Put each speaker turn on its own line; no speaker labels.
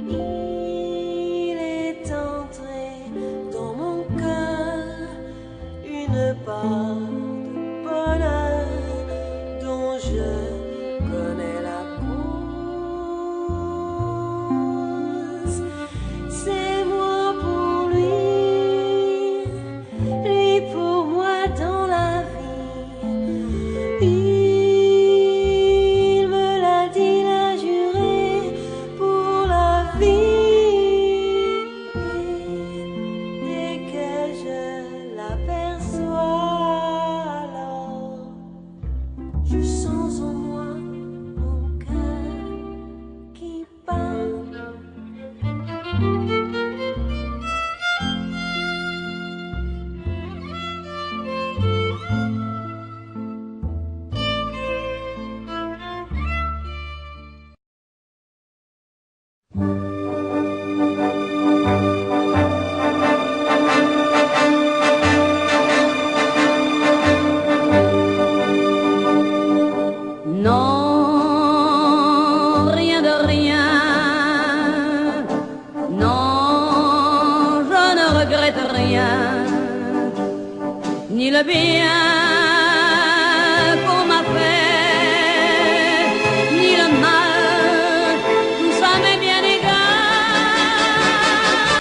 Il est entré dans mon cœur une part de bonheur dont je connais la cause. C'est moi pour lui, lui pour moi dans la vie. Il me l'a dit, l'a juré pour la vie. Dès que je l'aperçois, alors je sens en moi mon cœur qui bat.
Non, rien de rien. Non, je ne regrette rien, ni le bien